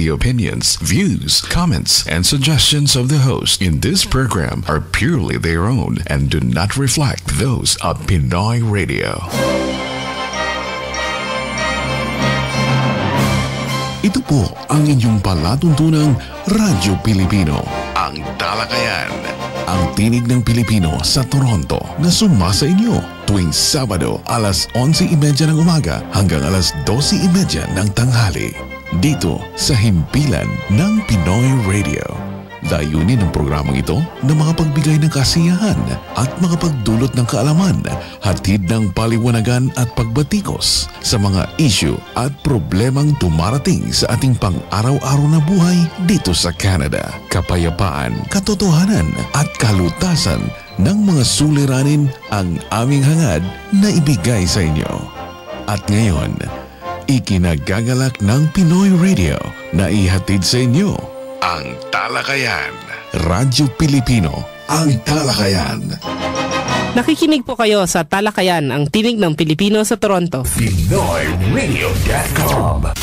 The opinions, views, comments, and suggestions of the host in this program are purely their own and do not reflect those of Pinoy Radio. Ito po ang inyong palatuntunang Radyo Pilipino, ang Talakayan. Ang tinig ng Pilipino sa Toronto na sumasa inyo tuwing Sabado alas 11:30 ng umaga hanggang alas 12:30 ng tanghali. Dito sa himpilan ng Pinoy Radio. Layunin ng programang ito na makapagbigay ng kasiyahan at makapagdulot ng kaalaman, hatid ng paliwanagan at pagbatikos sa mga issue at problemang dumarating sa ating pang-araw-araw na buhay dito sa Canada. Kapayapaan, katotohanan at kalutasan ng mga suliranin ang aming hangad na ibigay sa inyo. At ngayon, ikinagagalak ng Pinoy Radio na ihatid sa inyo ang Talakayan. Radyo Pilipino, ang Talakayan. Nakikinig po kayo sa Talakayan, ang tinig ng Pilipino sa Toronto. PinoyRadio.com.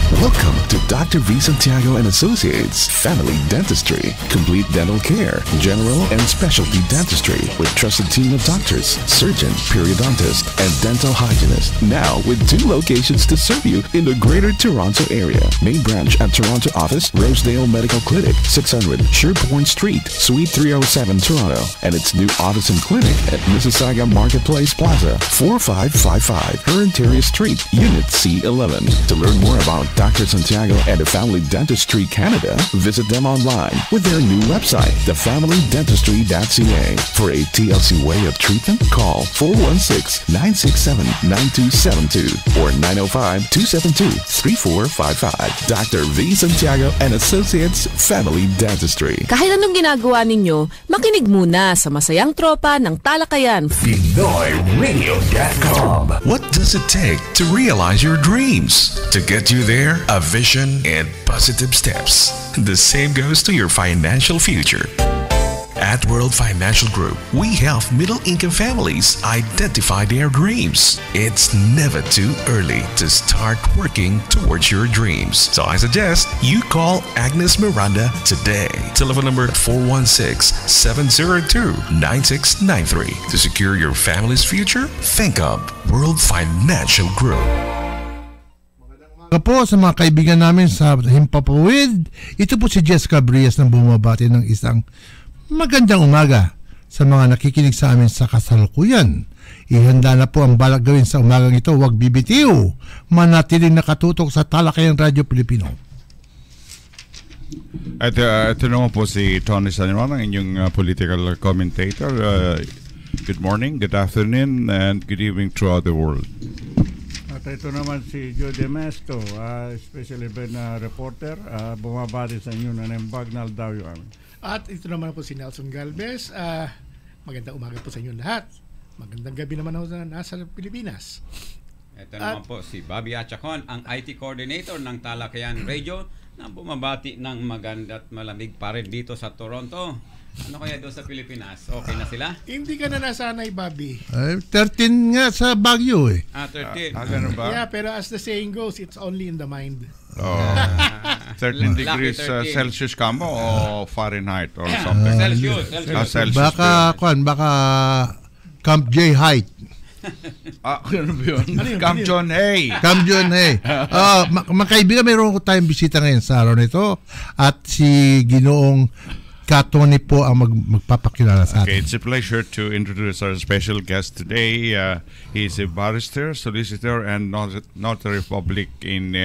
Welcome to Dr. V. Santiago and Associates Family Dentistry. Complete dental care, general and specialty dentistry with trusted team of doctors, surgeon, periodontists, and dental hygienists. Now with 2 locations to serve you in the Greater Toronto Area. Main branch at Toronto office, Rosedale Medical Clinic, 600 Sherbourne Street, Suite 307, Toronto. And its new office and clinic at Mississauga Marketplace Plaza, 4555 Herentaria Street, Unit C11. To learn more about Dr. Santiago and the Family Dentistry Canada, visit them online with their new website, thefamilydentistry.ca. For a TLC way of treatment, call 416-967-9272 or 905-272-3455. Dr. V. Santiago and Associates Family Dentistry. Kahit anong ginagawa ninyo, makinig muna sa masayang tropa ng Talakayan. PinoyRadio.com. What does it take to realize your dreams? To get you there, a vision and positive steps. The same goes to your financial future. At World Financial Group, we help middle-income families identify their dreams. It's never too early to start working towards your dreams. So I suggest you call Agnes Miranda today. Telephone number 416-702-9693. To secure your family's future, think of World Financial Group. Po sa mga kaibigan namin sa Himpapawid, ito po si Jessica Brias na bumabati ng isang magandang umaga sa mga nakikinig sa amin sa kasalukuyan. Ihanda na po ang balak gawin sa umagang ito, huwag bibitiw, manatiling nakatutok sa Talakayan Radio Pilipino. At ito naman po si Tony Sanjuan, ang inyong political commentator. Good morning, good afternoon, and good evening throughout the world. At ito naman si Joe Demesto, especially na reporter, bumabati sa inyo na Bagnal daw yung amin. At ito naman po si Nelson Galvez, magandang umaga po sa inyo lahat. Magandang gabi naman ako nasa Pilipinas. Ito naman po si Bobby Achacon, ang IT coordinator ng Talakayan Radio, na bumabati ng maganda at malamig pa rin dito sa Toronto. Ano kaya doon sa Pilipinas? Okay na sila? Hindi ka na nasanay, Bobby. 13 nga sa Baguio eh. 13. Ganun ba? Yeah, pero as the saying goes, it's only in the mind. 13 degrees 13. Celsius kamo o Fahrenheit or something? Celsius. Celsius. Baka Camp J height. Ganun ba yun? Camp John Hay. Camp John Hay. Mga kaibigan, mayroon ko tayong bisita ngayon sa araw nito at si Ginoong Katoni po ang magpapakilala sa atin. Okay, it's a pleasure to introduce our special guest today. He's a barrister, solicitor, and notary public in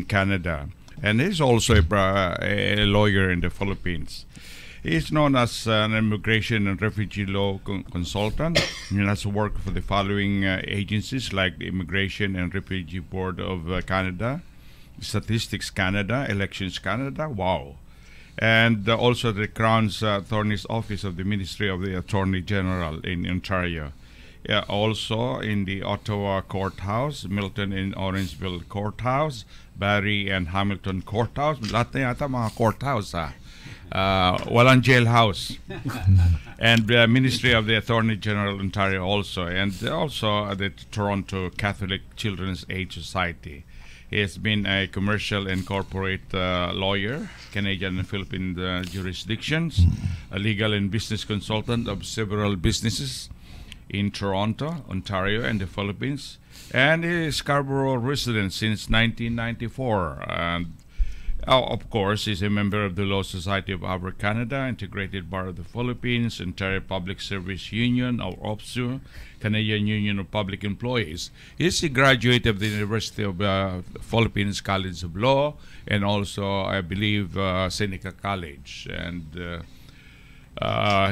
Canada. And he's also a lawyer in the Philippines. He is known as an immigration and refugee law consultant. He has worked for the following agencies like the Immigration and Refugee Board of Canada, Statistics Canada, Elections Canada, wow, and also the Crown's Attorney's Office of the Ministry of the Attorney General in Ontario. Also in the Ottawa Courthouse, Milton and Orangeville Courthouse, Barrie and Hamilton Courthouse. Lahat na yata mga courthouse walang jailhouse. And Ministry of the Attorney General Ontario also, and also the Toronto Catholic Children's Aid Society. He has been a commercial and corporate lawyer, Canadian and Philippine jurisdictions, a legal and business consultant of several businesses in Toronto, Ontario, and the Philippines, and he is Scarborough resident since 1994. And of course, he's a member of the Law Society of Upper Canada, Integrated Bar of the Philippines, Ontario Public Service Union, or OPSU, Canadian Union of Public Employees. He's a graduate of the University of Philippines College of Law, and also, I believe, Seneca College. And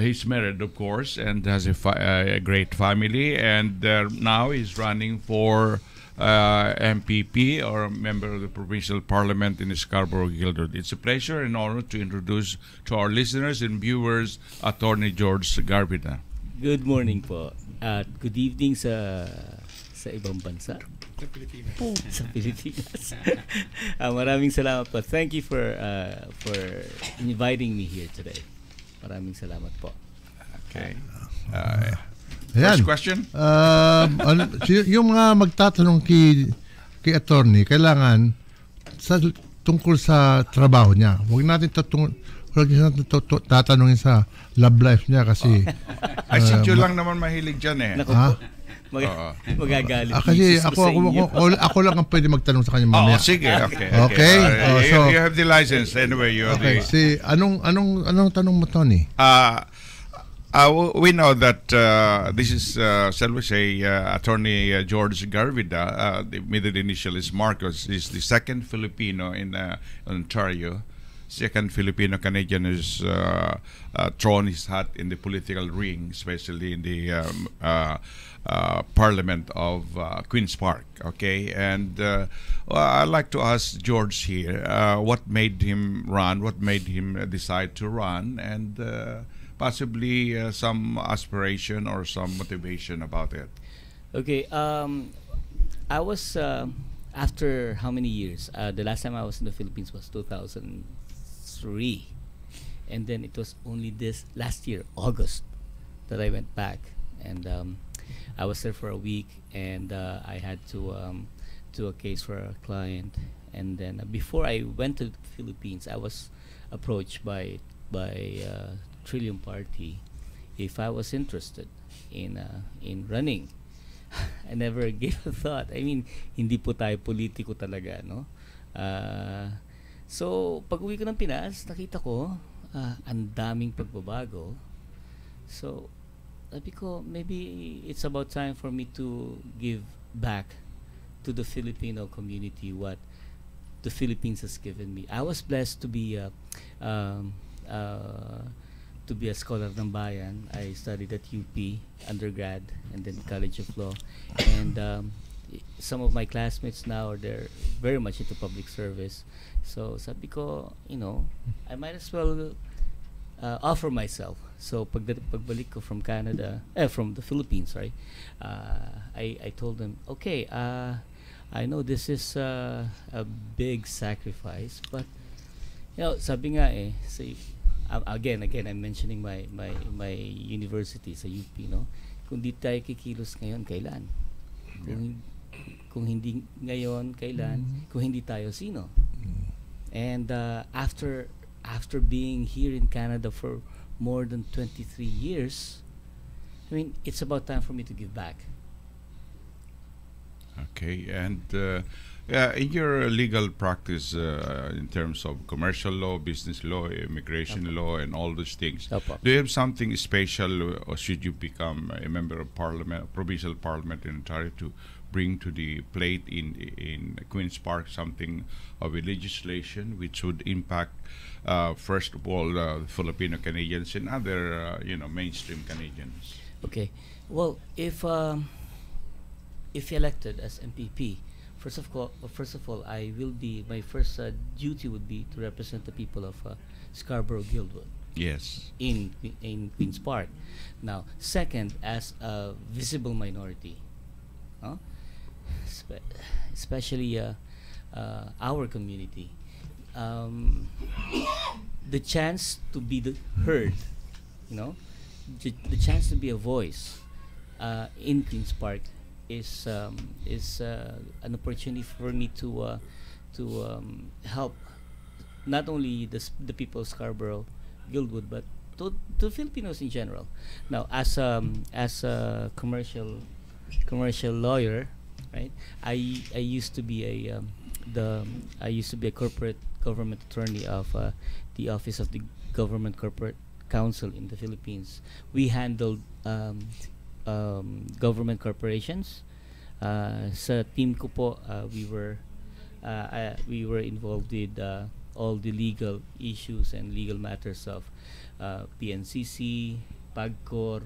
he's married, of course, and has a great family, and now he's running for MPP, or a member of the Provincial Parliament in Scarborough-Guildwood. It's a pleasure and honor to introduce to our listeners and viewers Attorney George Garvida. Good morning po. At good evening sa ibang bansa. Sa Pilipinas. Sa Pilipinas. Maraming salamat po. Thank you for inviting me here today. Maraming salamat po. Okay. Ayan. First question? Yung mga magtatanong kay attorney, kailangan tungkol sa trabaho niya. Huwag natin tatanungin sa love life niya kasi Ay, si Joe lang naman mahilig dyan eh. Naku po. Magagalit. Kasi ako lang ang pwede magtanong sa kanya mamaya. Sige, okay. Okay. So, you have the license anyway. Okay. Anong tanong mo, Tony? We know that this is, shall we say, Attorney George Garvida. The middle initial is Marcos. He's the second Filipino in Ontario. Second Filipino-Canadian who's thrown his hat in the political ring, especially in the Parliament of Queen's Park. Okay, and I'd like to ask George here, what made him run? What made him decide to run? And possibly some aspiration or some motivation about it. Okay, I was after how many years? The last time I was in the Philippines was 2003, and then it was only this last year, August, that I went back, and I was there for a week, and I had to do a case for a client, and then before I went to the Philippines, I was approached by Trillium Party if I was interested in running. I never gave a thought. I mean, hindi po tayo politiko talaga, no? So, pag-uwi ko ng Pinas, nakita ko ang daming pagbabago. So, sabi ko, maybe it's about time for me to give back to the Filipino community what the Philippines has given me. I was blessed to be a scholar ng bayan. I studied at UP undergrad and then College of Law, and some of my classmates now they're very much into public service. So sabi ko, I might as well offer myself. So pagbalik ko from from the Philippines, sorry, I told them, okay, I know this is a big sacrifice, but sabi nga say, again I'm mentioning my university sa UP, no? Kung di tayo kikilos ngayon, kailan? Kung hindi ngayon, kailan? Kung hindi tayo, sino? And after being here in Canada for more than 23 years, I mean, it's about time for me to give back. Okay, and in your legal practice, in terms of commercial law, business law, immigration law, and all those things, do you have something special, or should you become a member of Parliament, provincial Parliament in Ontario, to bring to the plate in Queen's Park something of a legislation which would impact, first of all, Filipino Canadians and other, mainstream Canadians? Okay, well, if elected as MPP, first of all, I will be, my first duty would be to represent the people of Scarborough-Guildwood. Yes. In Queen's Park. Now, second, as a visible minority, especially our community, the chance to be heard, the chance to be a voice in Queen's Park is an opportunity for me to help not only the people of Scarborough, Guildwood, but to Filipinos in general. Now, as a commercial lawyer, right? I used to be I used to be a corporate government attorney of the Office of the Government Corporate Council in the Philippines. We handled government corporations. Sa team ko po, we were involved with all the legal issues and legal matters of PNCC, PAGCOR,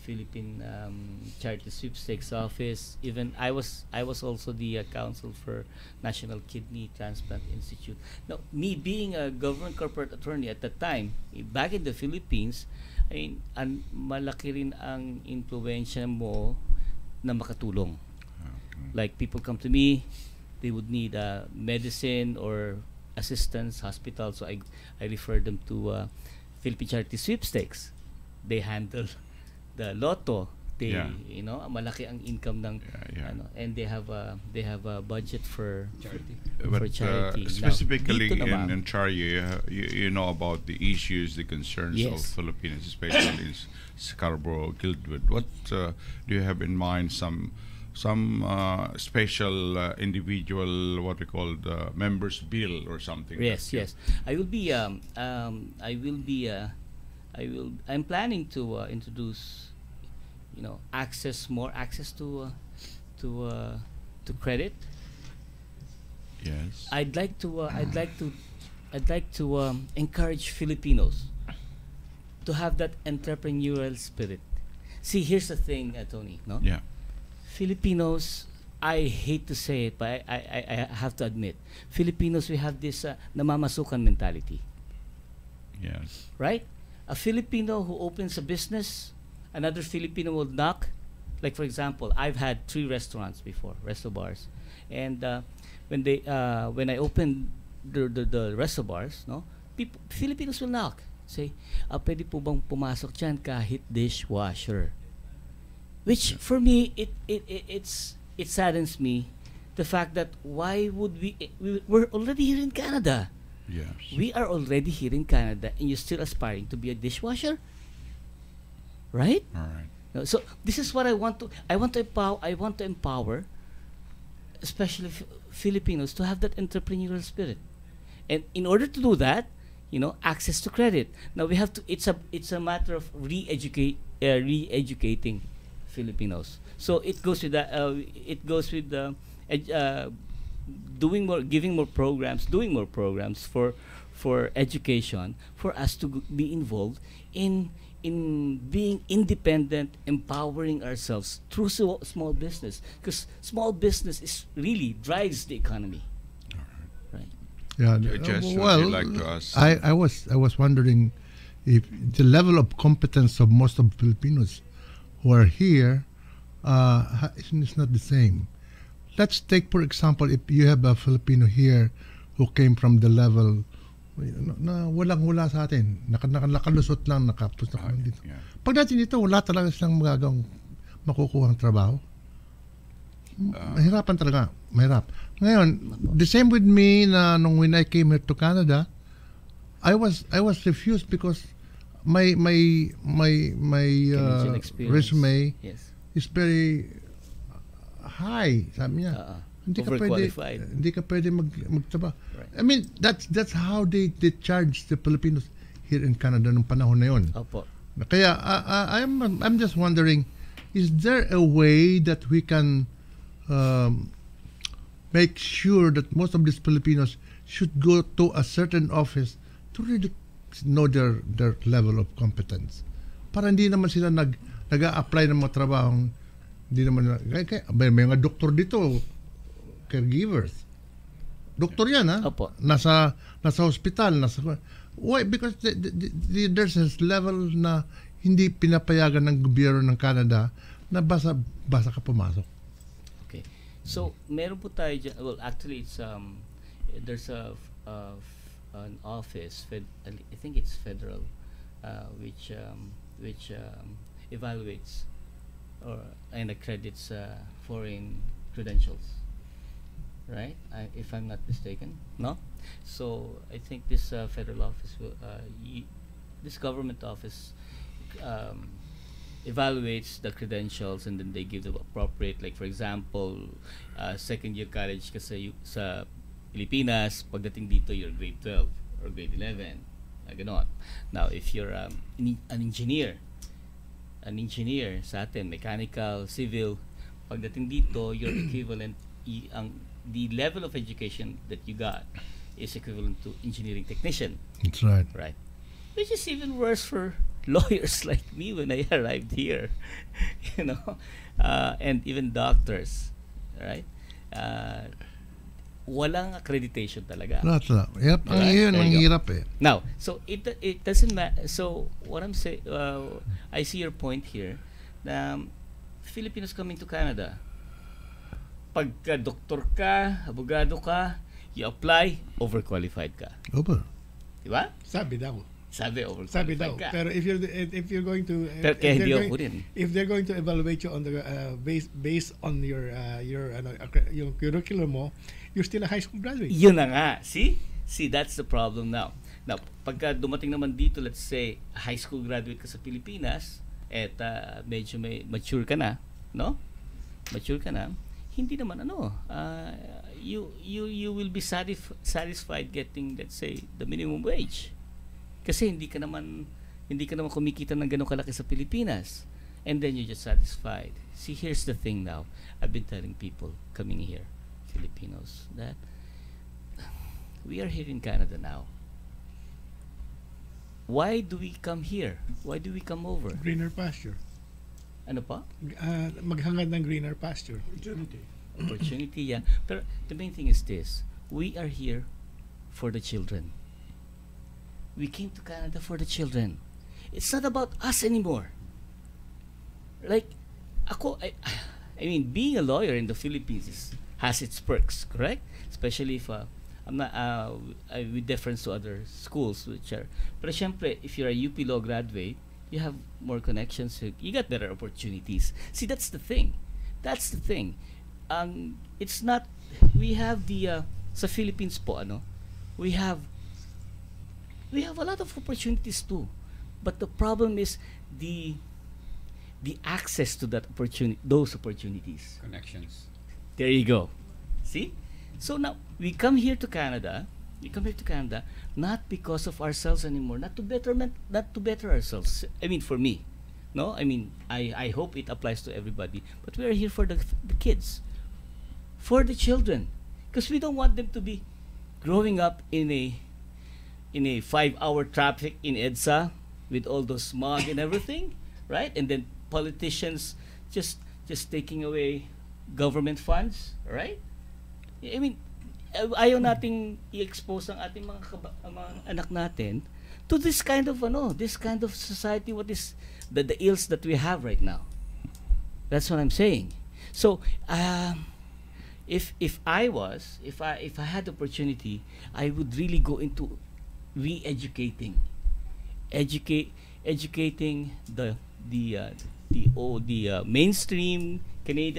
Philippine Charity Sweepstakes Office. Even I was also the counsel for National Kidney Transplant Institute. Now, me being a government corporate attorney at that time, back in the Philippines, I mean, malaki rin ang influensya mo na makatulong. Like, people come to me, they would need medicine or assistance, hospital, so I refer them to Philippine Charity Sweepstakes. They handle the lotto. They, you know, malaki ang income ng and they have a budget for charity. But for charity. specifically Now, in charity, you know about the issues, the concerns of Filipinos, especially in Scarborough, Guildwood. What do you have in mind? Some special individual, what we call the members bill or something. Yes. I'm planning to introduce, you know, more access to credit. Yes. I'd like to encourage Filipinos to have that entrepreneurial spirit. See, here's the thing, Tony. No. Yeah. Filipinos, I hate to say it, but I have to admit, Filipinos, we have this namamasukan mentality. Yes. Right? A Filipino who opens a business, another Filipino will knock. Like, for example, I've had 3 restaurants before, resto bars, and when I opened the resto bars, no, Filipinos will knock, say, pwede po bang pumasok dyan kahit dishwasher? Which for me, it saddens me, the fact that why would we're already here in Canada. Yes. We are already here in Canada, and you're still aspiring to be a dishwasher, right? All right. So this is what I want to empower, especially Filipinos, to have that entrepreneurial spirit, and in order to do that, you know, access to credit. Now we have to. It's a matter of re-educating Filipinos. So it goes with that. It goes with doing more programs for education, for us to be involved in being independent, empowering ourselves through small business, because small business is really drives the economy. Right. Yeah. Just well, would you like to ask? I was wondering if the level of competence of most of Filipinos who are here is not the same. Let's take, for example, if you have a Filipino here who came from the level na walang-wala sa atin, nakalusot lang, nakapos na kami dito. Pag natin dito, wala talaga silang magagawang makukuhang trabaho. Mahirapan talaga. Mahirap. Ngayon, the same with me na when I came here to Canada, I was refused because my resume is very high. Sabi niya, hindi ka pwede magtrabaho. Right. I mean, that's how they charge the Filipinos here in Canada nung panahon na yun. Opo. Kaya I'm just wondering, is there a way that we can make sure that most of these Filipinos should go to a certain office to really know their level of competence? Para hindi naman sila nag-a-apply ng mga trabahong hindi naman may mga doktor dito, caregivers. Doktor yan, ha? Opo. Nasa hospital, why? Because there's a level na hindi pinapayagan ng gobyerno ng Canada na basa ka pumasok. Okay. So, meron po tayo dyan, well, actually, it's there's an office, I think it's federal, which evaluates and accredits foreign credentials, right? If I'm not mistaken, no. So I think this federal office this government office um, evaluates the credentials, and then they give the appropriate, like for example, second year college kasi sa Pilipinas, pagdating dito you're grade 12 or grade 11, ganon. Now if you're an engineer sa atin, mechanical, civil, pagdating dito your equivalent the level of education that you got is equivalent to engineering technician. That's right. Right. Which is even worse for lawyers like me when I arrived here, you know, and even doctors, right? Walang accreditation talaga. Wala. Yep, ang yun, ang hirap eh. Now, so it doesn't matter. So what I'm saying, I see your point here. Filipinos coming to Canada, pagka doktor ka, abogado ka, you apply, overqualified ka. Diba? Sabi daw. Overqualified ka. Pero if you're going to if they're going to evaluate you on the based on your yung curriculum mo, you're still a high school graduate. Yun na nga. See, that's the problem now. Now, pagka dumating naman dito, let's say high school graduate ka sa Pilipinas, at medyo may mature ka na, no? Mature ka na, hindi naman you will be satisfied getting, let's say, the minimum wage. Kasi hindi ka naman kumikita ng ganun kalaki sa Pilipinas. And then you're just satisfied. See, here's the thing now. I've been telling people coming here, Filipinos, that we are here in Canada now. Why do we come here? Why do we come over? Greener pasture. Ano pa? Maghangad ng greener pasture. Opportunity, yeah. But the main thing is this. We are here for the children. We came to Canada for the children. It's not about us anymore. Like, I mean, being a lawyer in the Philippines has its perks, correct? Especially if I'm not with deference to other schools, which are. But syempre, if you're a UP Law graduate, you have more connections. You got better opportunities. See, that's the thing. That's the thing. It's not. We have the sa Philippines po we have a lot of opportunities too, but the problem is the access to those opportunities. Connections. There you go. See? So now we come here to Canada. Not because of ourselves anymore. Not to better ourselves. I mean, for me, no. I mean, I hope it applies to everybody. But we are here for the kids, for the children, because we don't want them to be growing up in a 5-hour traffic in EDSA with all those smog and everything, right? And then politicians just taking away government funds, right? I mean, ayaw nating i-expose ang ating mga anak natin to this kind of society. What is the ills that we have right now? That's what I'm saying. So, if I had the opportunity, I would really go into re-educating, educating the mainstream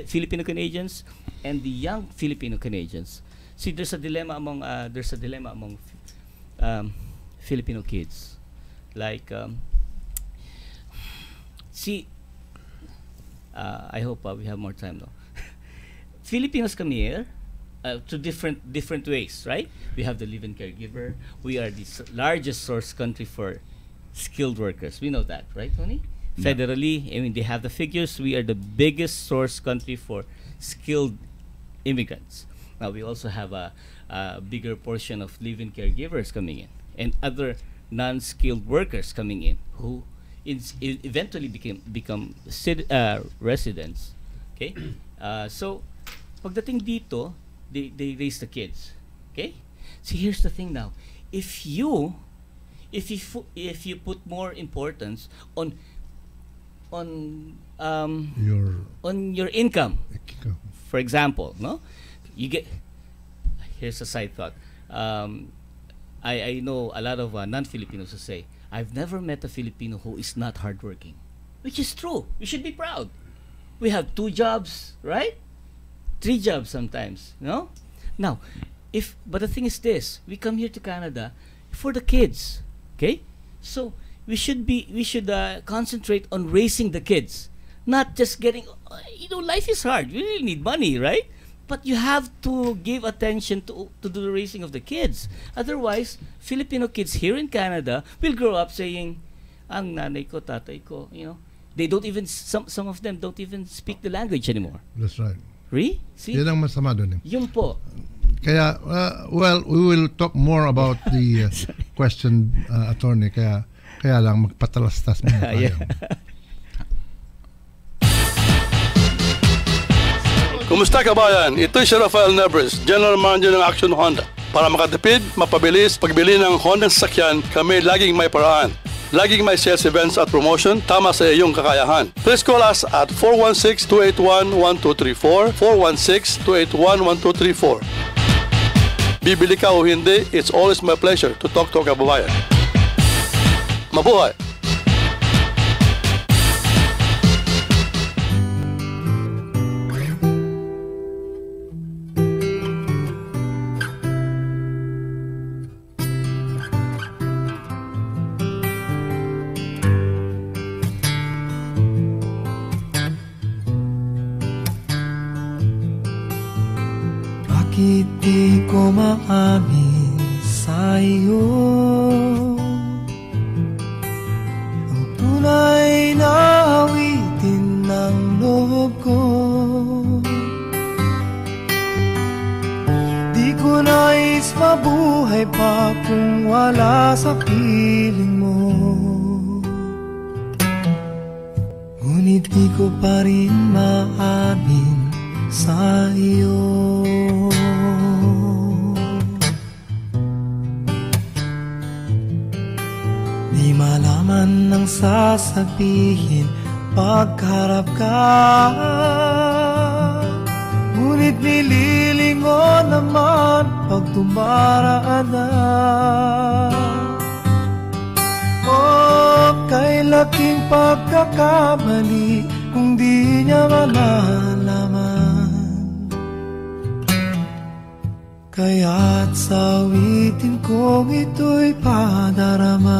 Filipino Canadians and the young Filipino Canadians. See, there's a dilemma among Filipino kids. Like, I hope we have more time though. Filipinos come here to different ways, right? We have the live-in caregiver. We are the largest source country for skilled workers. We know that, right, Tony? Yeah. Federally, I mean, they have the figures. We are the biggest source country for skilled immigrants. Now, we also have a bigger portion of live-in caregivers coming in and other non-skilled workers coming in who eventually become residents. Okay? So, pagdating dito, they raise the kids. Okay? See, here's the thing now. If you put more importance on your income, for example, no, you get. Here's a side thought. I know a lot of non-Filipinos who say, "I've never met a Filipino who is not hardworking," which is true. We should be proud. We have 2 jobs, right? 3 jobs sometimes, no? Now, but the thing is this, we come here to Canada for the kids, okay? So we should concentrate on raising the kids, not just getting. Life is hard. We really need money, right? But you have to give attention to the raising of the kids. Otherwise, Filipino kids here in Canada will grow up saying, "Ang nanay ko, tatay ko," They don't even some of them don't even speak the language anymore. That's right. Really? See? Yan ang masama doon. Yun po. Kaya, we will talk more about the question, attorney. Kaya lang, magpatalastas muna tayo. Kumusta kabayan? Ito si Rafael Nebres, General Manager ng Action Honda. Para makatipid, mapabilis, pagbili ng Honda sasakyan, kami laging may paraan. Laging may sales events at promotion, tama sa iyong kakayahan. Please call us at 416-281-1234, 416-281-1234. Bibili ka o hindi, it's always my pleasure to talk to a kababayan. Mabuhay! Bakit di ko maamin sa'yo ang tunay na awitin ng loob ko? Di ko nais mabuhay pa kung wala sa piling mo. Ngunit di ko pa rin maamin sa iyo. Di malaman ang sasabihin pagharap ka, ngunit nililingon naman pag dumaraan na. Oh, kay laking pagkakamali kung di niya malalaman. Kaya't sa awitin kong ito'y padarama.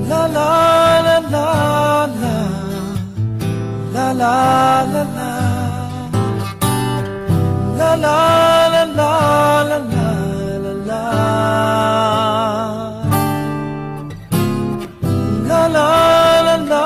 La la la la la, la la la la, la la la la la la la, la la la la.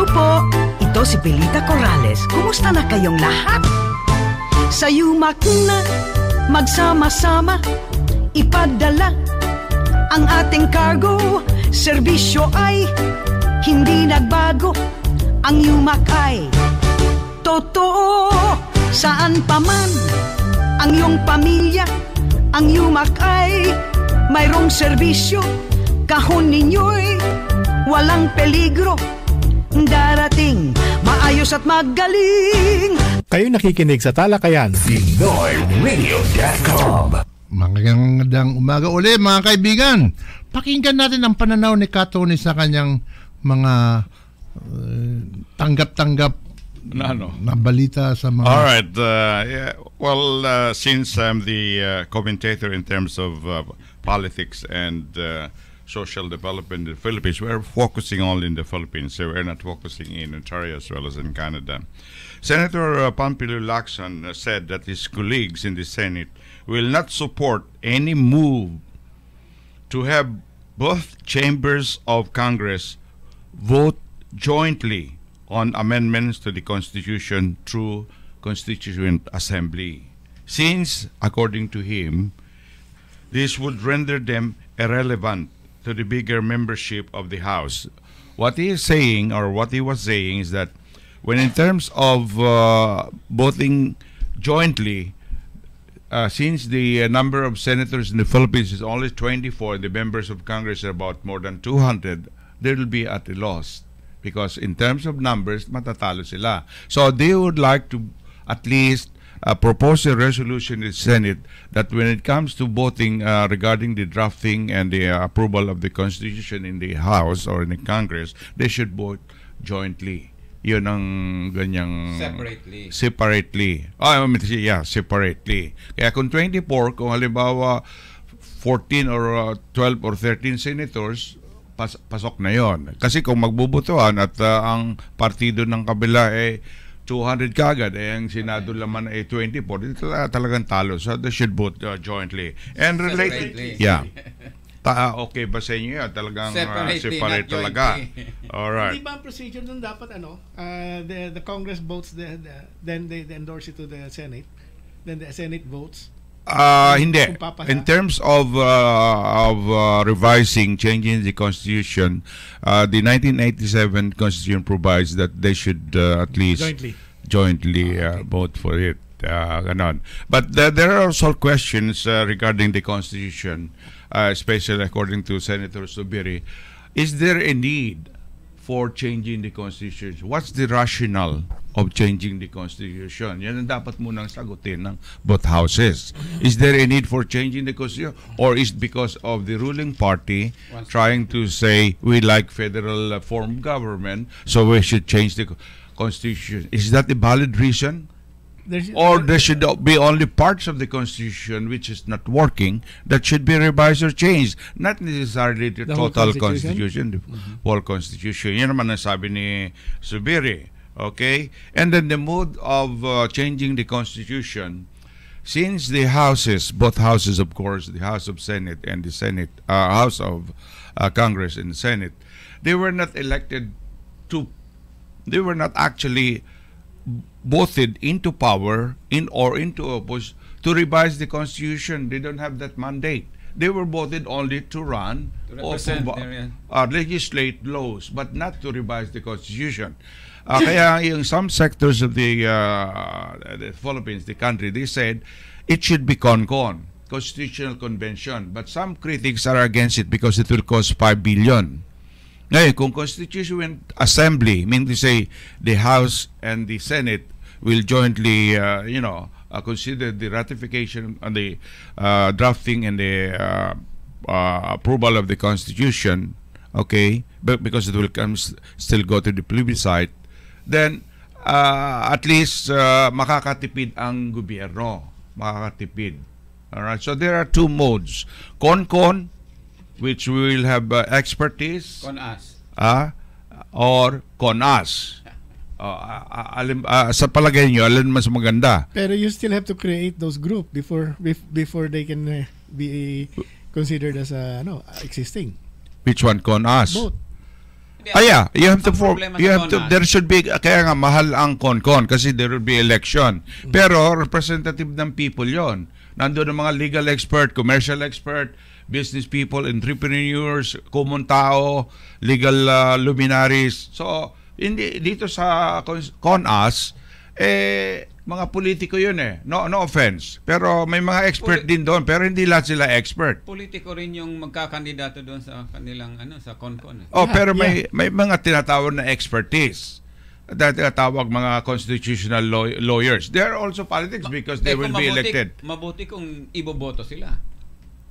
po, ito si Belita Corrales. Kumusta na kayong lahat? Sa yumak na magsama-sama, ipadala ang ating cargo. Serbisyo ay hindi nagbago. Ang yumak ay totoo. Saan pa man ang iyong pamilya, ang yumak ay mayroong serbisyo. Kahon ninyo'y walang peligro. Darating, maayos at magaling. Kayo nakikinig sa Talakayan. PinoyRadio.com. Magandang umaga uli mga kaibigan. Pakinggan natin ang pananaw ni Katoni sa kanyang mga tanggap-tanggap na balita sa mga... All right. Since I'm the commentator in terms of politics and social development in the Philippines, we're focusing only in the Philippines. So we're not focusing in Ontario as well as in Canada. Senator Pampilo Lacson said that his colleagues in the Senate will not support any move to have both chambers of Congress vote jointly on amendments to the Constitution through Constituent Assembly, since, according to him, this would render them irrelevant to the bigger membership of the House. What he is saying, or what he was saying, is that when in terms of voting jointly, since the number of senators in the Philippines is only 24, the members of Congress are about more than 200, they will be at a loss. Because in terms of numbers, matatalo sila. So they would like to at least propose a resolution in the Senate that when it comes to voting regarding the drafting and the approval of the Constitution in the House or in the Congress, they should vote jointly. Yun ang ganyang... Separately. Separately. Kaya kung 24, kung halimbawa 14 or 12 or 13 senators, pasok na yon. Kasi kung magbubutuhan at ang partido ng kabila 200 kagad, ang Senado laman ay 24, talagang talo. So they should vote jointly. And related, okay ba sa inyo yan? Talagang separate talaga. Alright. Hindi ba ang procedure nun dapat the Congress votes, then they endorse it to the Senate, then the Senate votes? Hindi. In terms of revising, changing the Constitution, the 1987 Constitution provides that they should at least jointly vote for it. But there are also questions regarding the Constitution, especially according to Senator Subiri. Is there a need for changing the Constitution? What's the rationale of changing the Constitution? Yan ang dapat munang sagutin ng both houses. Is there a need for changing the Constitution? Or is it because of the ruling party trying to say we like federal form of government, so we should change the Constitution? Is that a valid reason? Or there should be only parts of the Constitution which is not working that should be revised or changed, not necessarily the total Constitution, the whole Constitution. Yan naman ang sabi ni Subiri. Okay? And then the mode of changing the Constitution, since the houses, both houses of course, the House of Senate and the Senate, House of Congress and the Senate, they were not elected they were not actually voted into power into opposition to revise the Constitution. They don't have that mandate. They were voted only to run or legislate laws, but not to revise the Constitution. Kaya in some sectors of the Philippines, the country, they said it should be Constitutional Convention. But some critics are against it because it will cost 5 billion. Ngayon, kung Constituent Assembly, meaning to say the House and the Senate will jointly, consider the ratification and the drafting and the approval of the Constitution, okay, but because it will still go to the plebiscite, then at least makakatipid ang gobyerno. Makakatipid. Alright, so there are two modes. Con, which we will have expertise. Con-us. Or con-us. Sa palagay nyo, alin mas maganda? Pero you still have to create those group before they can be considered as existing. Which one? Con-us? Both. Yeah, you have to Conas. there should be, kaya nga mahal ang CONCON kasi there will be election. Pero representative ng people yon. Nandoon ang mga legal expert, commercial expert, business people, entrepreneurs, common tao, legal luminaries. So, hindi dito sa CONAS, mga politiko yun eh. No offense. Pero may mga expert din doon, pero hindi lahat sila expert. Politiko rin yung magkakandidato doon sa kanilang sa CONCON. Pero may mga tinatawag na expertise. Tinatawag mga constitutional lawyers. They are also politics because they will be elected. Mabuti kung iboboto sila.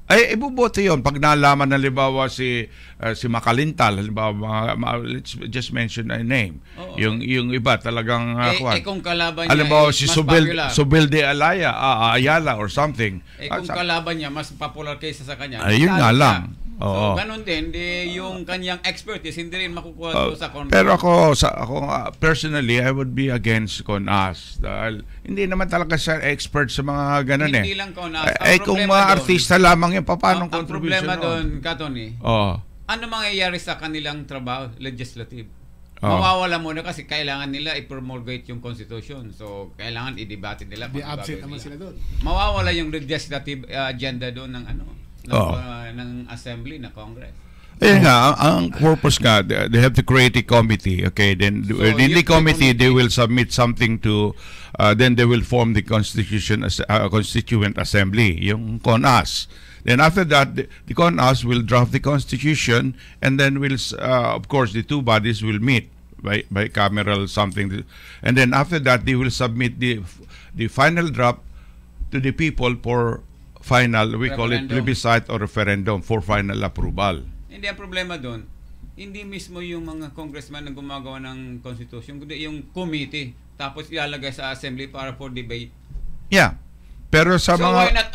Ay, ibuboto yun. Pag nalaman na halimbawa si Makalintal, halimbawa, let's just mention a name. Yung iba talagang kung kalaban niya halimbawa si mas Subel de Ayala or something. Kung kalaban niya mas popular kaysa sa kanya. Ayun nga lang. So, ganun din, yung kanyang expertise, hindi rin makukuha sa CONCON. Pero ako personally, I would be against CONAS. Dahil hindi naman talaga siya expert sa mga ganun Hindi lang CONAS. Kung mga artista lamang yung paano ang contribution problema doon, Katony, ano mangyayari sa kanilang trabaho, legislative? Mawawala muna kasi kailangan nila i-promulgate yung constitution. So, kailangan i-debate nila. Di-absent naman sila doon. Mawawala yung legislative agenda doon ng ng assembly na Congress. Ayun nga, ang purpose nga, they have to create a committee. Okay, then in the committee, they will submit something to, then they will form the constituent assembly, yung CONAS. Then after that, the CONAS will draft the constitution, and then of course, the two bodies will meet by cameral something, and then after that, they will submit the final draft to the people for final, we call it plebiscite or referendum for final approval. Hindi ang problema doon, hindi mismo yung mga congressman na gumagawa ng constitution, kundi yung committee, tapos ilalagay sa assembly para for debate. Yeah. Pero sa so mga... why not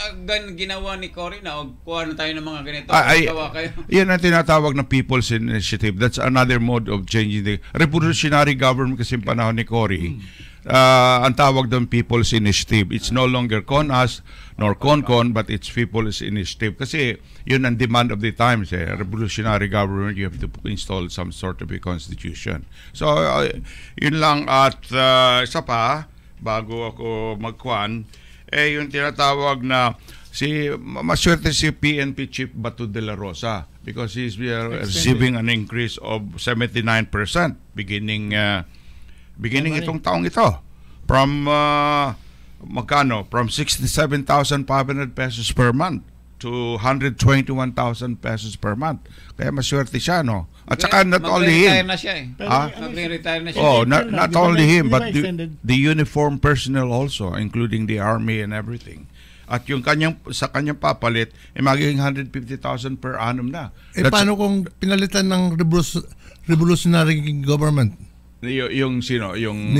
ginawa ni Cory na kuha na tayo ng mga ganito? Yan ang tinatawag na people's initiative. That's another mode of changing the revolutionary government kasi yung panahon ni Cory. Ang tawag doon people's initiative. It's no longer CONAS nor CONCON, but it's people's initiative. Kasi yun ang demand of the times. Revolutionary government, you have to install some sort of a constitution. So, yun lang. At isa pa, bago ako magkwan, yung tinatawag na maswerte si PNP Chief Bato de la Rosa because he's receiving an increase of 79% beginning itong taong ito from magkano? From 67,500 pesos per month to 121,000 pesos per month. Kaya maswerte siya, no? At saka not only him. Magre-retire na siya Magre-retire na siya. Not only him, but the uniform personnel also, including the army and everything. At yung sa kanyang papalit, magiging 150,000 per annum na. Paano kung pinalitan ng revolutionary government? Yung sino? Yung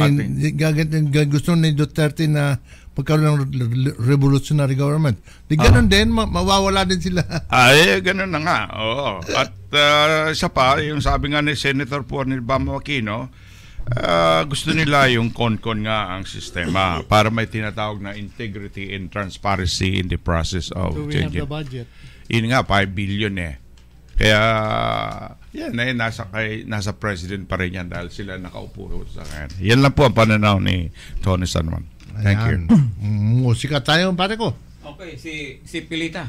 gusto ni Duterte na pagkaroon ng revolutionary government. Ganun din, mawawala din sila. Ganun na nga. Oo. At isa pa, yung sabi nga ni Senator Juan Bama Aquino, gusto nila yung CONCON nga ang sistema para may tinatawag na integrity and transparency in the process of changing. We have the budget. Yun nga, 5 billion Kaya, yan nasa president pa rin yan dahil sila nakaupo sa kanya. Yan lang po ang pananaw ni Tony Sanman. Thank you. Musika tayo, pare ko. Okay, si Pilita.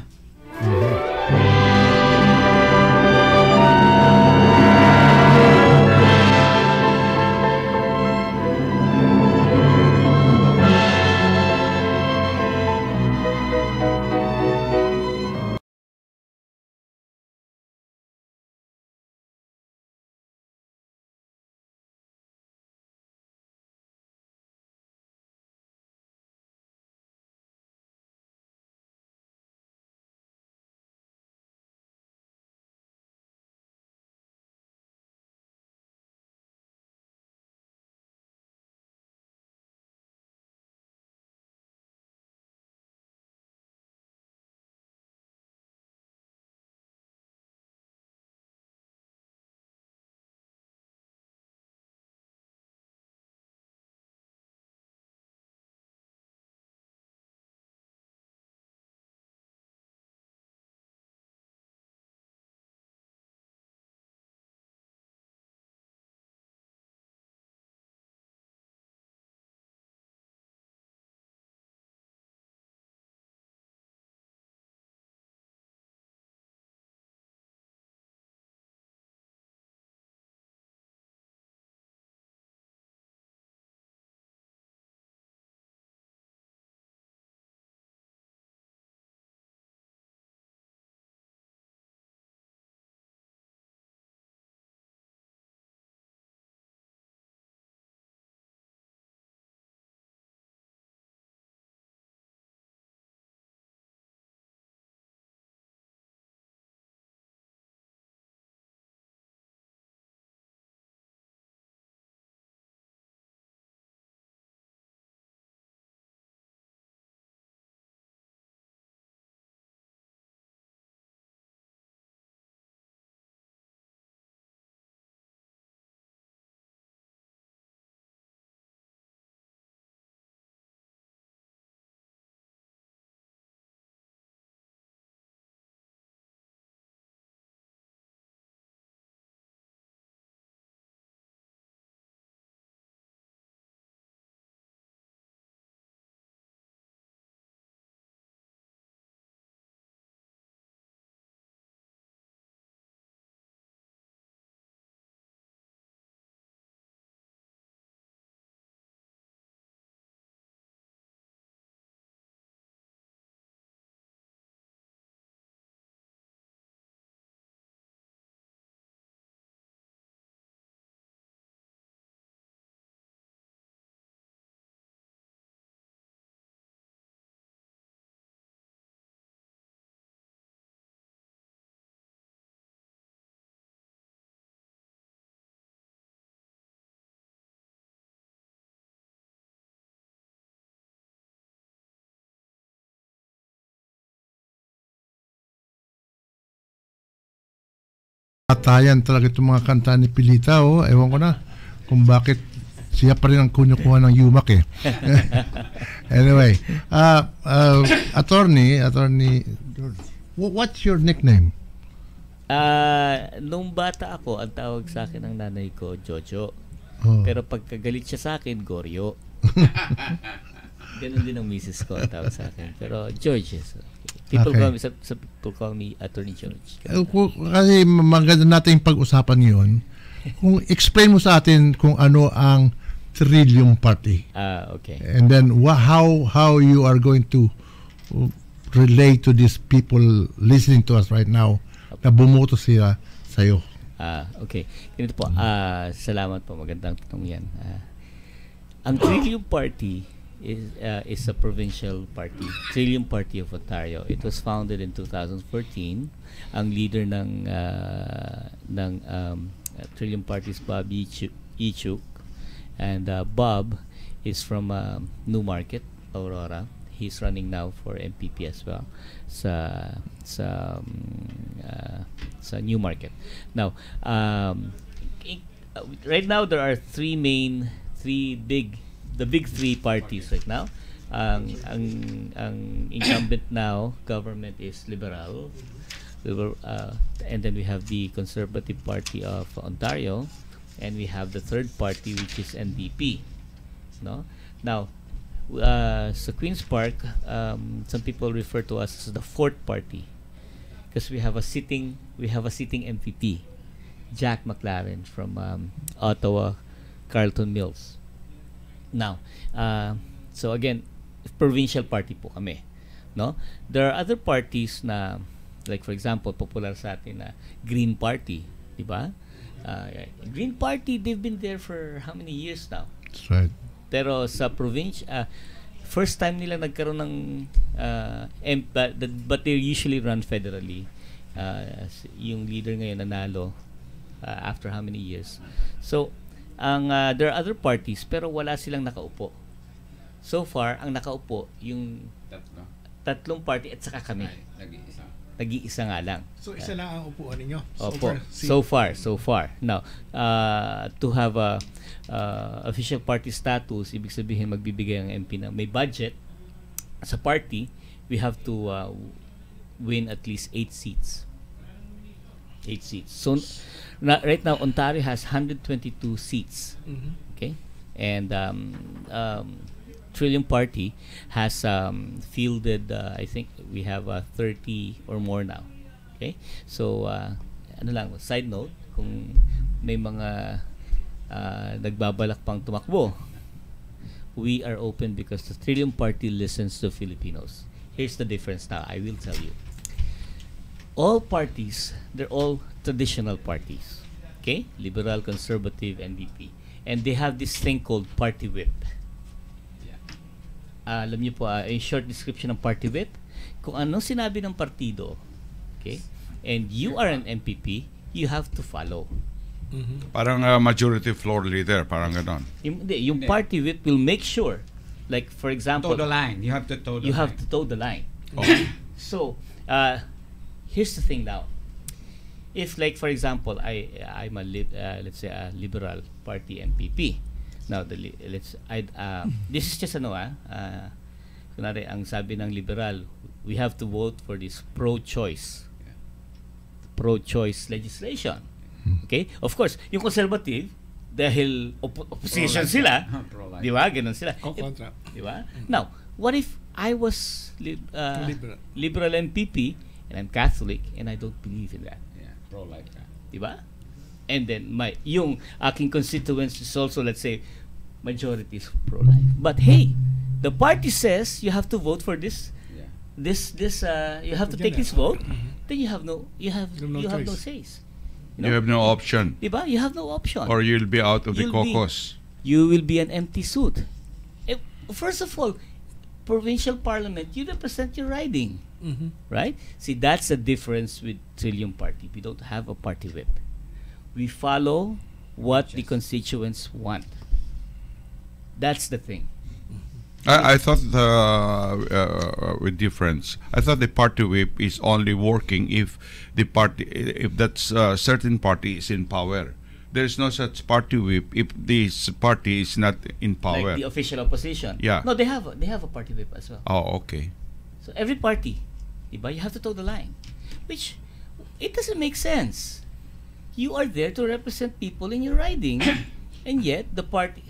Atayan talaga itong mga kanta ni Pilita. Ewan ko na kung bakit siya pa rin ang kunyukuha ng yumak eh. Anyway, attorney, what's your nickname? Nung bata ako, ang tawag sa akin ng nanay ko, Jojo. Pero pagkagalit siya sa akin, Goryo. Ganun din ang misis ko ang tawag sa akin. Pero George, people call me Attorney George. Kasi maganda natin pag-usapan ngayon. Kung explain mo sa atin kung ano ang Trillium Party. Okay. And then how you are going to relate to these people listening to us right now na bumoto sila sa'yo. Okay. Ganito po. Salamat po. Magandang tanong yan. Ang Trillium Party is a provincial party. Trillium Party of Ontario. It was founded in 2014. Ang leader ng Trillium Party is Bob Ichuk. And Bob is from Newmarket, Aurora. He's running now for MPP as well sa Newmarket. Now, right now there are the big three parties right now. Ang incumbent now government is Liberal, and then we have the Conservative Party of Ontario. And we have the third party, which is NDP. No, now sa Queens Park, some people refer to us as the fourth party because we have a sitting MPP, Jack McLaren from Ottawa, Carlton Mills. Now, so again, provincial party po kami. No, there are other parties na, like for example, popular sa atin na Green Party, di ba? Green Party, they've been there for how many years now? That's right. Pero sa province, first time nila nagkaroon ng but they usually run federally. Yung leader ngayon nanalo after how many years? So, there are other parties pero wala silang nakaupo. So far, ang nakaupo yung tatlong party at saka kami. Nag-iisa nga lang. So isa lang ang upuan ninyo? So far. Now, to have a official party status, ibig sabihin magbibigay ang MP na may budget sa party, we have to win at least 8 seats. 8 seats. So, right now, Ontario has 122 seats. Okay? And Trillium Party has fielded, I think we have 30 or more now. Okay? So, side note, kung may mga nagbabalak pang tumakbo, we are open because the Trillium Party listens to Filipinos. Here's the difference now, I will tell you. All parties, they're all traditional parties. Okay? Liberal, Conservative, NDP. And they have this thing called party whip. Alam niyo po, a short description ng party whip, kung ano sinabi ng partido, okay, and you are an MPP, you have to follow. Parang majority floor leader, parang ganon. Yung party whip will make sure, like for example, toe the line. You have to toe the line. So, here's the thing now. If like for example, I'm a let's say a Liberal Party MPP. Now, this is just kunwari ang sabi ng Liberal, we have to vote for this pro-choice legislation. Okay? Of course, yung Conservative, dahil opposition sila, di ba? Ganun sila. Di ba? Now, what if I was Liberal MPP and I'm Catholic and I don't believe in that? Yeah, pro-life. Di ba? And then yung aking constituents is also, let's say, majority is pro-life. But hey, the party says you have to vote for this. You have to take this vote. Then you have no says. You have no option. Diba? You have no option. Or you'll be out of the caucus. You will be an empty suit. First of all, provincial parliament, you represent your riding. Right? See, that's the difference with Trillium Party. We don't have a party whip. We follow what the constituents want. That's the thing. I thought with difference. I thought the party whip is only working if that certain party is in power. There is no such party whip if this party is not in power. Like the official opposition. Yeah. No, they have a party whip as well. Oh, okay. So every party, diba, you have to toe the line, which it doesn't make sense. You are there to represent people in your riding, and yet the party.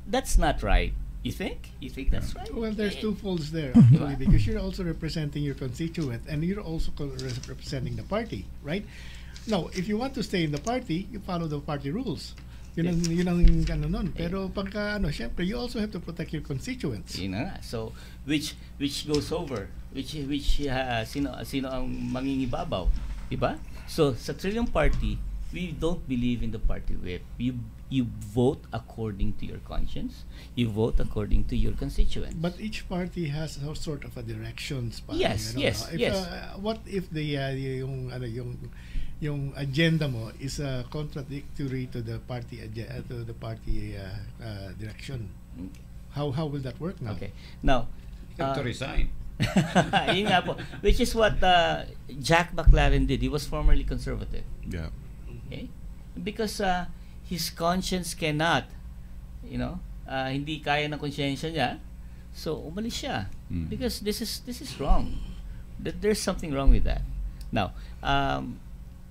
That's not right. You think? You think that's right? Well, there's two folds there, actually, because you're also representing your constituent and you're also representing the party, right? Now, if you want to stay in the party, you follow the party rules. Yun ang ano nun. Pero pagka syempre, you also have to protect your constituents. So, which goes over? Sino ang mangingibabaw? Diba? So, sa Trillium Party, we don't believe in the party whip. You vote according to your conscience. You vote according to your constituents. But each party has a sort of a directions. Yes. What if yung agenda mo is contradictory to the party direction? Okay. How will that work now? Okay. Now, to resign. Yun nga po. Which is what Jack McLaren did. He was formerly conservative. Yeah. Okay? Because his conscience cannot, hindi kaya ng konsyensya niya, so umalis siya. Because this is wrong. There's something wrong with that. Now,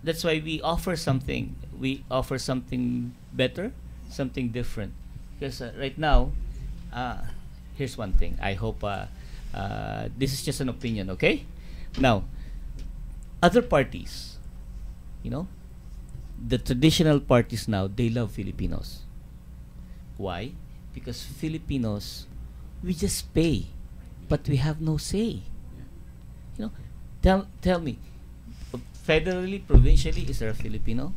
that's why we offer something. We offer something better, something different. Because right now, here's one thing. I hope this is just an opinion, okay? Now, other parties, the traditional parties now, they love Filipinos. Why? Because Filipinos, we just pay, but we have no say. Tell me, federally, provincially, is there a Filipino?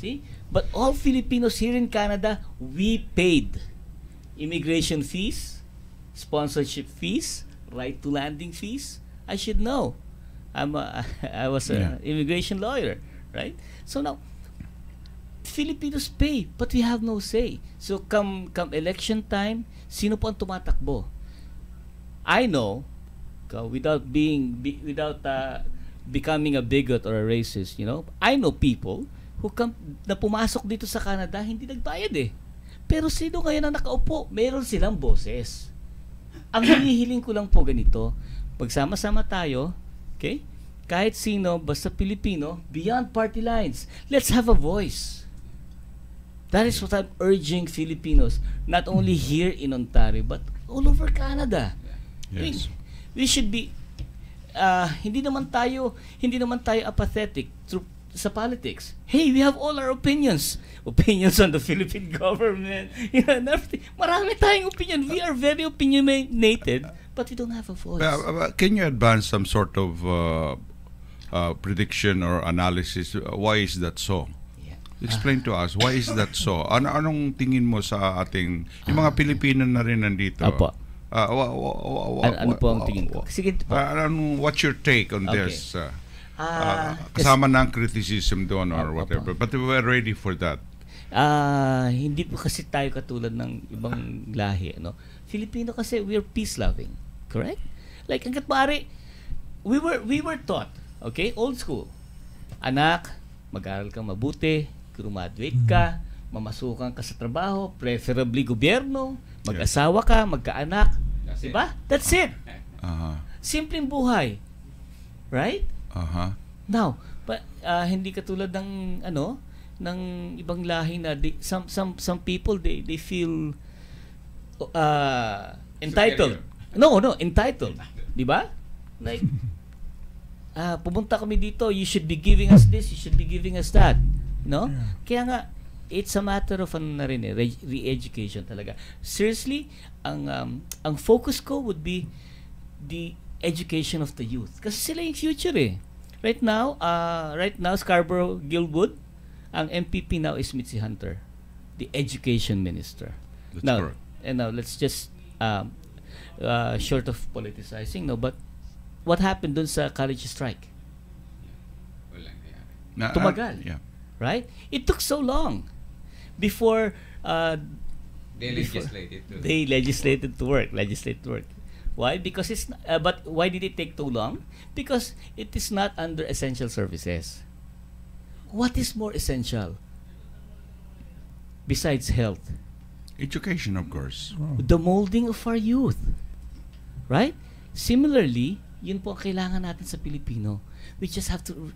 See? But all Filipinos here in Canada, we paid immigration fees, sponsorship fees, right to landing fees. I should know. I was an immigration lawyer, right? So now, Filipinos pay, but we have no say. So come election time, sino po ang tumatakbo? I know, without becoming a bigot or a racist, I know people who na pumasok dito sa Canada, hindi nagbayad eh. Pero sino ngayon na nakaupo? Meron silang boses. Ang hinihiling ko lang po ganito, pagsama-sama tayo, okay? Kahit sino, basta Pilipino, beyond party lines, let's have a voice. That is what I'm urging Filipinos, not only here in Ontario, but all over Canada. Yes. We should be, hindi naman tayo apathetic sa politics. Hey, we have all our opinions. Opinions on the Philippine government, and everything. Marami tayong opinion. We are very opinionated, but we don't have a voice. Can you advance some sort of prediction or analysis? Why is that so? Explain to us, why is that so? Anong tingin mo sa ating, yung mga Pilipino na rin nandito? Apo. Ano po ang tingin ko? Sige po. What's your take on this? Kasama ng criticism doon or whatever. But we're ready for that. Hindi po kasi tayo katulad ng ibang lahi. Filipino kasi, we're peace-loving. Correct? Like, hanggat maaari, we were taught, okay, old school. Anak, mag-aral kang mabuti, graduate ka, mamasukan ka sa trabaho, preferably gobyerno, mag-asawa ka, magkaanak. Diba? That's it. Simpleng buhay. Right? Now, hindi katulad ng ng ibang lahi na some people they feel entitled. No, entitled. Diba? Like pumunta kami dito, you should be giving us this, you should be giving us that. Kaya nga, it's a matter of re-education talaga. Seriously, ang focus ko would be the education of the youth. Kasi sila yung future eh. Right now, Scarborough-Guildwood, ang MPP now is Mitzi Hunter, the education minister. That's correct. And now, let's just, short of politicizing, but what happened dun sa college strike? Tumagal. Right? It took so long before They legislated to. They legislated to work. Why? Because it's. But why did it take too long? Because it is not under essential services. What is more essential besides health? Education, of course. The molding of our youth. Right? Similarly, yun po ang kailangan natin sa Pilipino. We just have to,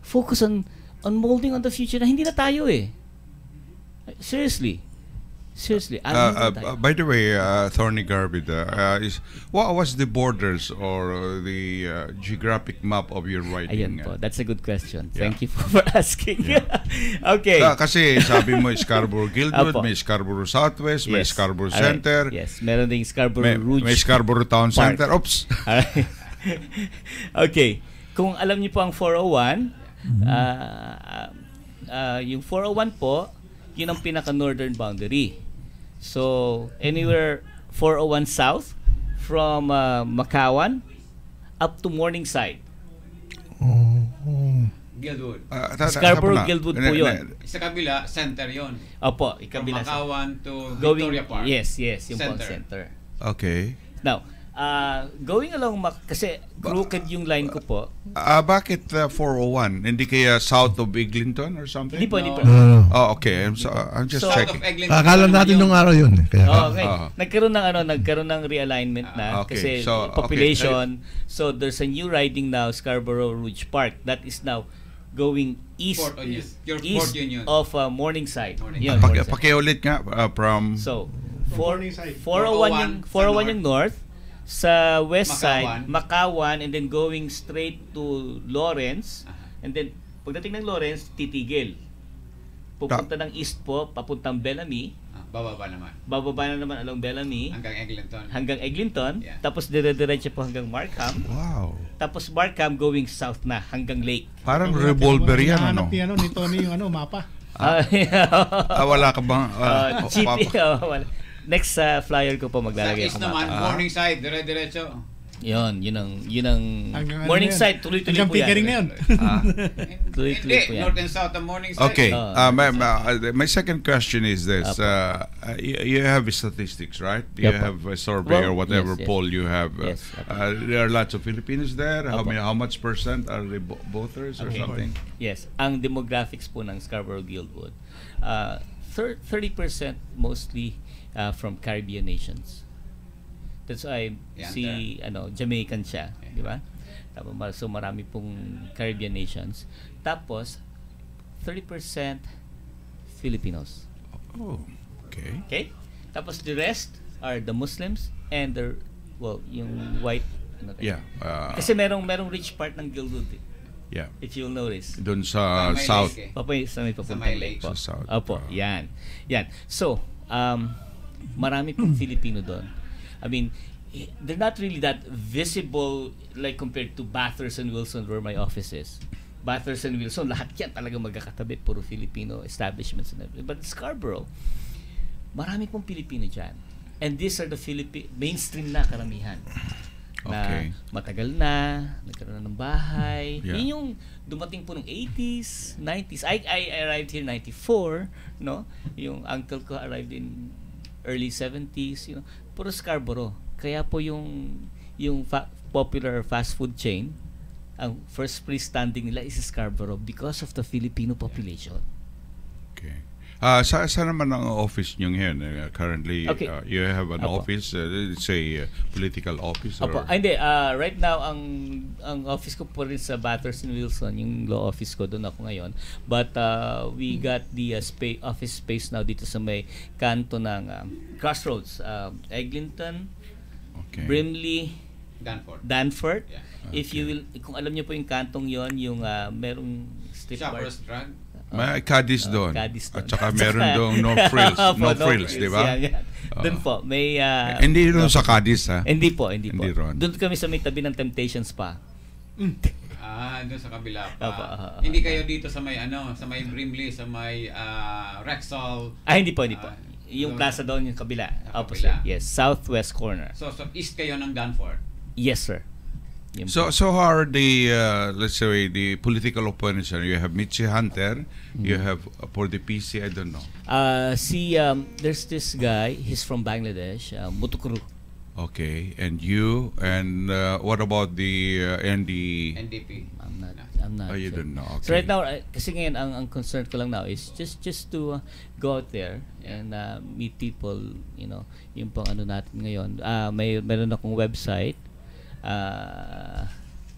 focus on molding on the future na hindi na tayo eh. Seriously. By the way, Thorny Garbid, what was the borders or the geographic map of your Ayan writing? po, that's a good question. Thank you for asking. Okay. Kasi sabi mo Scarborough Guildwood, Apo. may Scarborough Southwest, may Yes. Scarborough Alright. Center. Yes, meron ding Scarborough Rouge. May Scarborough Town Park. Center. Oops. Alright. Okay. Kung alam niyo po ang 401, yung 401 po, yun ang pinaka-northern boundary. So, anywhere 401 south from Makawan up to Morningside. Guildwood. Scarborough Guildwood po yun. Sa kabila, center yun. Opo, ikabila. From Makawan to Going, Victoria Park. Yes, yung pong center. Okay. Now, going along, kasi crooked yung line ko po. Bakit 401? Hindi kaya south of Eglinton or something? Hindi po. Oh, okay. I'm just checking. Akala natin nung araw yun. Okay. Nagkaroon ng realignment na kasi population. Okay. So there's a new riding now, Scarborough Rouge Park, that is now going east of Morningside. Pakiulit nga from So 401 yung north. Sa west side, Makawan, and then going straight to Lawrence, and then pagdating ng Lawrence, titigil. Pupunta ng east po, papuntang Bellamy. Bababa na naman along Bellamy. Hanggang Eglinton. Yeah. Tapos dire-diretso po hanggang Markham. Wow. Tapos Markham going south na hanggang Lake. Parang revolver yan, ano? Hanap ni Tony yung mapa. Wala ka bang... Wala. Next flyer ko po maglalagay ako. Sa east naman, Morningside, dire-diretso. Yun ang Morningside, tuloy-tuloy po yan. Na yun. Tuloy-tuloy po yan. North and south of Morningside. Okay. My second question is this. You have statistics, right? You have a survey or whatever poll you have. There are lots of Filipinos there. How much percent are they voters or something? Yes. Ang demographics po ng Scarborough Guildwood, 30% mostly from Caribbean nations. That's why Jamaican siya, di ba? So marami pong Caribbean nations. Tapos 30% Filipinos. Oh, okay. Okay? Tapos the rest are the Muslims and yung white kasi merong rich part ng Guildwood. Yeah. If you'll notice. Doon sa south. Sa may papuntang lake po. Sa south. Opo, yan. So, marami pong Filipino doon. I mean, they're not really that visible like compared to Bathurst and Wilson where my office is. Bathurst and Wilson, lahat yan talaga magkakatabi, puro Filipino establishments and everything. But Scarborough, marami pong Filipino dyan. And these are the mainstream na karamihan. Na matagal na, nagkaroon na ng bahay. Yun yung dumating po ng 80s, 90s. I arrived here in 94, no? Yung uncle ko arrived in early 70s, puro Scarborough. Kaya po yung popular fast food chain, ang first freestanding nila is Scarborough because of the Filipino population. Okay. Saan naman ang office nyo ngayon? Currently, you have an office, let's say political office? Or? Hindi. Right now, ang office ko po rin sa Bathurst and Wilson, yung law office ko, doon ako ngayon. But we got the office space now dito sa may kanto ng Crossroads, Eglinton, Brimley, Danforth. Yeah. If you will, kung alam niyo po yung kantong yon, yung merong strip bar. May Cadiz doon. At saka meron doon no frills, di ba? Doon po, may... hindi doon sa Cadiz, ha? Hindi po. Doon kami sa may tabi ng Temptations pa. Doon sa kabila pa. Hindi kayo dito sa may Brimley, sa may Rexall. Hindi po. Yung plaza doon, yung kabila. Opposite. Yes, southwest corner. So east kayo ng Danforth? Yes, sir. So how are the let's say the political opponents? You have Mitzi Hunter, you have for the PC, I don't know. There's this guy. He's from Bangladesh, Mutukuru. Okay, and you, and what about the NDP? I'm not. Oh, you sure. don't know. Okay. So right now, kasi ngayon, ang concern ko lang now is just to go out there and meet people, yung pang ano natin ngayon. Meron akong website,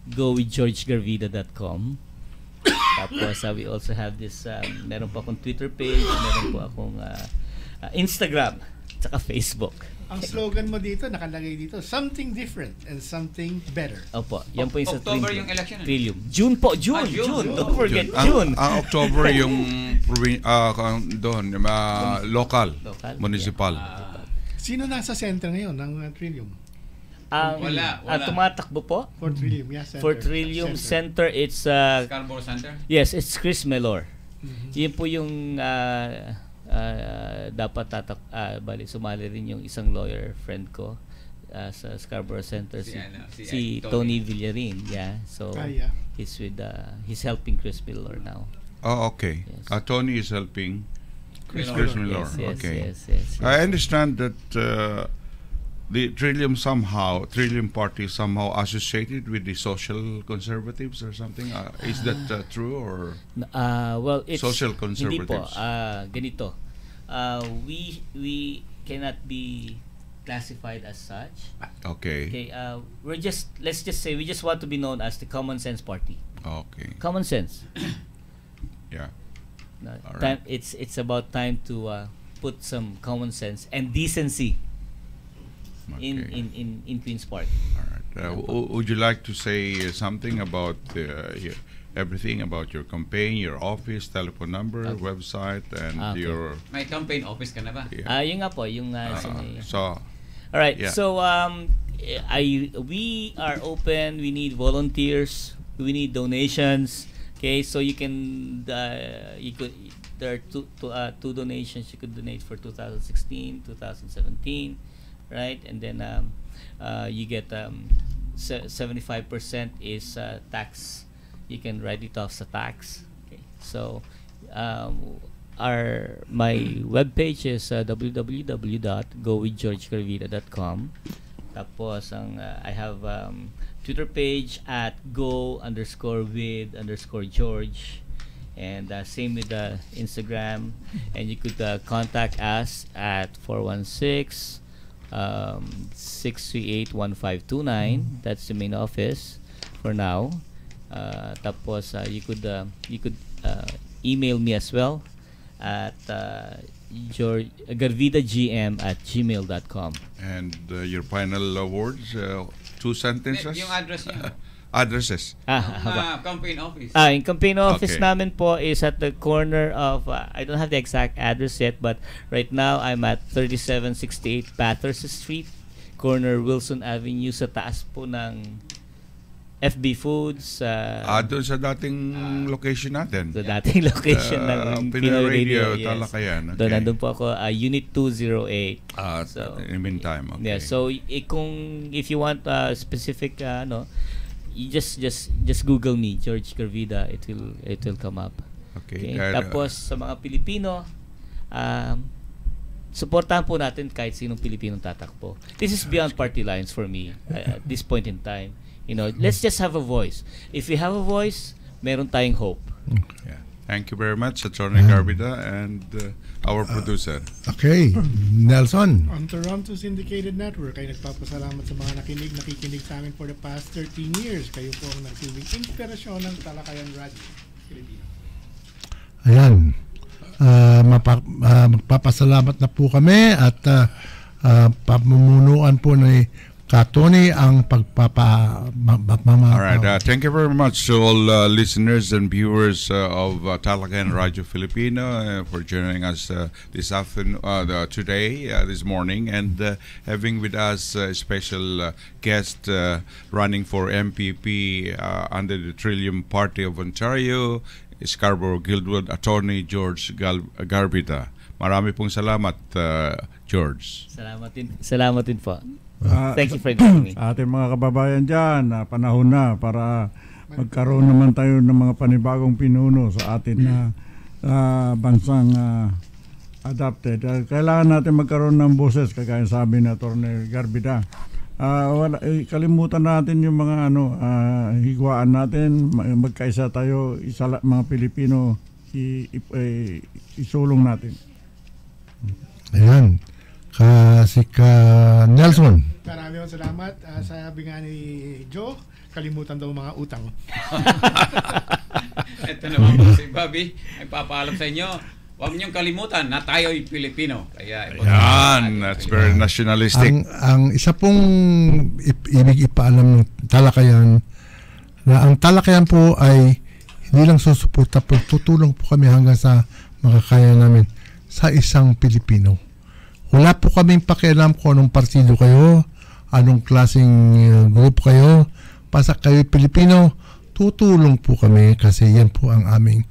gowithgeorgegarvida.com. Tapos we also have this, meron po akong Twitter page, meron po akong Instagram, tsaka Facebook. Ang slogan mo dito, nakalagay dito, something different and something better. Opo, yan po yung sa October yung election. Trillium. June po, June. Don't forget, June. October yung doon, local, municipal. Sino nasa center ngayon ng Trillium? Wala. Tumatakbo po? For Trillium, yes. For Trillium Center, it's Scarborough Center? Yes, it's Chris Melor. Yun po yung dapat sumali rin yung isang lawyer friend ko sa Scarborough Center, si Tony Villarin. Yeah, so he's with he's helping Chris Miller now. Oh, okay. Yes. Tony is helping Chris Miller. Yes, okay. Yes. I understand that the Trillium Party somehow associated with the social conservatives or something. Is that true or? Well, it's social conservatives. Hindi po. Ganito. We cannot be classified as such. Okay. Let's just say we just want to be known as the Common Sense Party. Okay. Common sense. Yeah. Right. It's about time to put some common sense and decency in Queen's Park. All right. Would you like to say something about everything about your campaign, your office, telephone number, website, and your... May campaign office ka na ba? Yun nga po, yung... So... All right. Yeah. So we are open. We need volunteers. We need donations. Okay, so you can there are two donations you could donate for 2016, 2017, right? And then you get 75% is tax. You can write it off sa tax. Okay, so my webpage is www.gowithgeorgegarvida.com. Tapos I have Twitter page at go_with_George, and same with Instagram, and you could contact us at 416-638-1529. That's the main office for now. Tapos you could email me as well at garvidagm@gmail.com. And your final words, 2 sentences? Yung address niya. Addresses. Campaign office. Yung campaign office namin po is at the corner of, I don't have the exact address yet, but right now I'm at 3768 Bathurst Street, corner Wilson Avenue, sa taas po ng FB Foods. Doon sa dating location natin. Sa dating location ng Pinoy Radio, yes. Talakayan. Okay. Nandun po ako, Unit 208. So, in the meantime, okay. Yeah, so if you want specific, you just Google me, George Garvida. It will come up. Okay. Tapos sa mga Pilipino, supportahan po natin kahit sinong Pilipinong tatakbo. This is beyond party lines for me at this point in time. Let's just have a voice. If we have a voice, meron tayong hope. Yeah. Thank you very much, Attorney Garvida, and our producer. Okay, Nelson. On Toronto Syndicated Network ay nagpapasalamat sa mga nakikinig sa amin for the past 13 years. Kayo po ang nagsilbing inspirasyon ng Talakayan Radio Filipino. Ayan. Magpapasalamat na po kami at pamumunuan po ni Tony ang All right. Thank you very much to all listeners and viewers of Talakayan Radio Filipino for joining us this afternoon, this morning, and having with us a special guest running for MPP under the Trillium Party of Ontario, Scarborough Guildwood, Attorney George Garvida. Marami pong salamat, George. Salamat din po. Thank you for inviting me. Ating mga kababayan dyan, panahon na para magkaroon naman tayo ng mga panibagong pinuno sa atin na bansang adapted. Kailangan natin magkaroon ng boses, kagaya sabi na Atty. Garbida. Kalimutan natin yung mga higwaan natin, magkaisa tayo, mga Pilipino, isulong natin. Ayan. Si Nelson. Maraming salamat. Sabi nga ni Joe, kalimutan daw mga utang. Ito naman po si Bobby, ay papaalam sa inyo, huwag niyong kalimutan na tayo'y Pilipino. Kaya, that's very nationalistic. Ang isa pong ibig ipaalam ng Talakayan, na ang Talakayan po ay hindi lang susuporta, pero tutulong po kami hanggang sa makakaya namin sa isang Pilipino. Wala po kaming pakialam kung anong partido kayo, anong klaseng grupo kayo, basta kayo Pilipino, tutulong po kami kasi yan po ang aming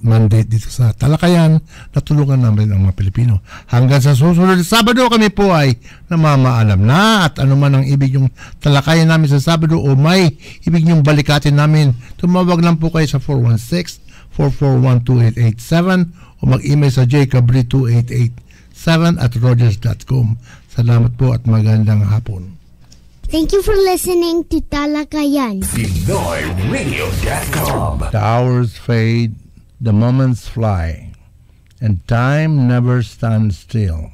mandate dito sa Talakayan na tulungan namin ang mga Pilipino. Hanggang sa susunod na Sabado kami po ay namamaalam na, at ano man ang ibig yung talakayan namin sa Sabado o may ibig yung balikatin namin, tumawag lang po kayo sa 416-441-2887 o mag-email sa jcabri2887@rogers.com. Salamat po at magandang hapon. Thank you for listening to Talakayan. PinoyRadio.com. The hours fade, the moments fly, and time never stands still.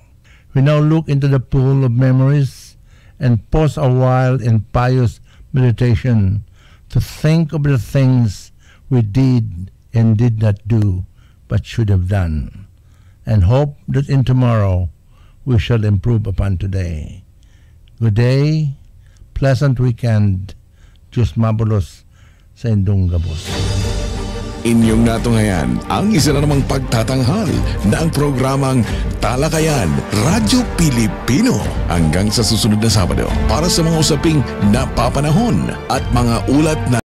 We now look into the pool of memories and pause a while in pious meditation to think of the things we did and did not do but should have done, and hope that in tomorrow we shall improve upon today. Good day. Pleasant weekend. Diyos mabulos sa indong gabos. Inyong natungayan ang isa na namang pagtatanghal na ang programang Talakayan, Radyo Pilipino. Hanggang sa susunod na Sabado para sa mga usaping napapanahon at mga ulat na